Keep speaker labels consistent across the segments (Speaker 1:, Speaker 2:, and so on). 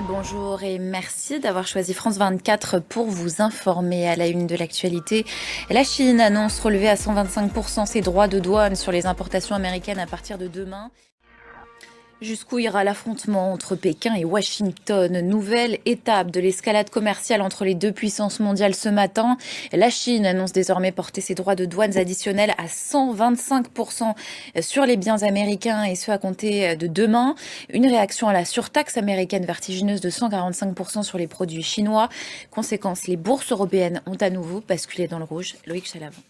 Speaker 1: Bonjour et merci d'avoir choisi France 24 pour vous informer. À la une de l'actualité, la Chine annonce relever à 125% ses droits de douane sur les importations américaines à partir de demain. Jusqu'où ira l'affrontement entre Pékin et Washington? Nouvelle étape de l'escalade commerciale entre les deux puissances mondiales ce matin. La Chine annonce désormais porter ses droits de douane additionnels à 125% sur les biens américains et ce à compter de demain. Une réaction à la surtaxe américaine vertigineuse de 145% sur les produits chinois. Conséquence, les bourses européennes ont à nouveau basculé dans le rouge. Loïc Chalavant.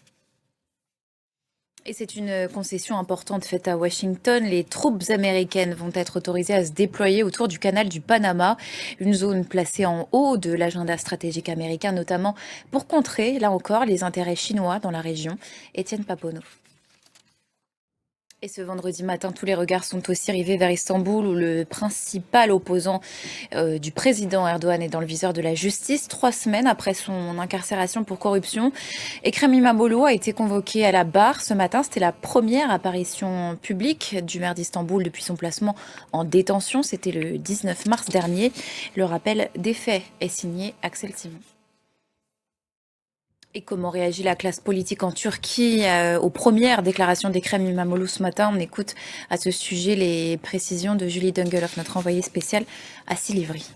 Speaker 1: Et c'est une concession importante faite à Washington. Les troupes américaines vont être autorisées à se déployer autour du canal du Panama, une zone placée en haut de l'agenda stratégique américain, notamment pour contrer, là encore, les intérêts chinois dans la région. Étienne Papono. Et ce vendredi matin, tous les regards sont aussi rivés vers Istanbul, où le principal opposant du président Erdogan est dans le viseur de la justice. 3 semaines après son incarcération pour corruption, Ekrem İmamoğlu a été convoqué à la barre ce matin. C'était la première apparition publique du maire d'Istanbul depuis son placement en détention. C'était le 19 mars dernier. Le rappel des faits est signé Axel Simon. Et comment réagit la classe politique en Turquie aux premières déclarations d'Ekrem İmamoğlu ce matin? On écoute à ce sujet les précisions de Julie Dungeloff, notre envoyée spéciale à Silivri.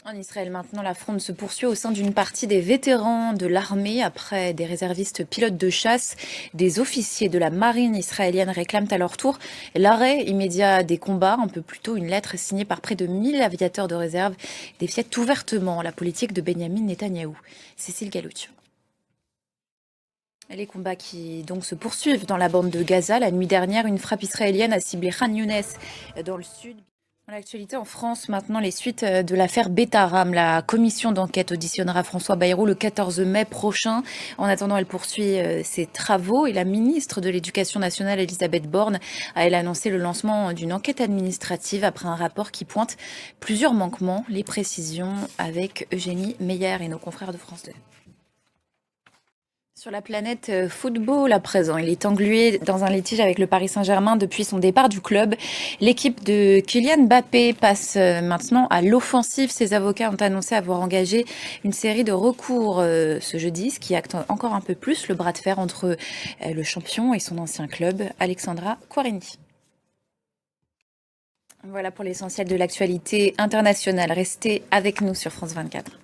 Speaker 1: En Israël, maintenant, la fronde se poursuit au sein d'une partie des vétérans de l'armée. Après des réservistes pilotes de chasse, des officiers de la marine israélienne réclament à leur tour l'arrêt immédiat des combats. Un peu plus tôt, une lettre signée par près de 1000 aviateurs de réserve défiait ouvertement la politique de Benyamin Netanyahou. Cécile Galouch. Les combats qui donc se poursuivent dans la bande de Gaza. La nuit dernière, une frappe israélienne a ciblé Khan Younes dans le sud. Dans l'actualité en France, maintenant, les suites de l'affaire Betaram. La commission d'enquête auditionnera François Bayrou le 14 mai prochain. En attendant, elle poursuit ses travaux et la ministre de l'Éducation nationale, Elisabeth Borne, a elle annoncé le lancement d'une enquête administrative après un rapport qui pointe plusieurs manquements. Les précisions avec Eugénie Meyer et nos confrères de France 2. Sur la planète football à présent, il est englué dans un litige avec le Paris Saint-Germain depuis son départ du club. L'équipe de Kylian Mbappé passe maintenant à l'offensive. Ses avocats ont annoncé avoir engagé une série de recours ce jeudi, ce qui acte encore un peu plus le bras de fer entre le champion et son ancien club, Alexandra Quarini. Voilà pour l'essentiel de l'actualité internationale. Restez avec nous sur France 24.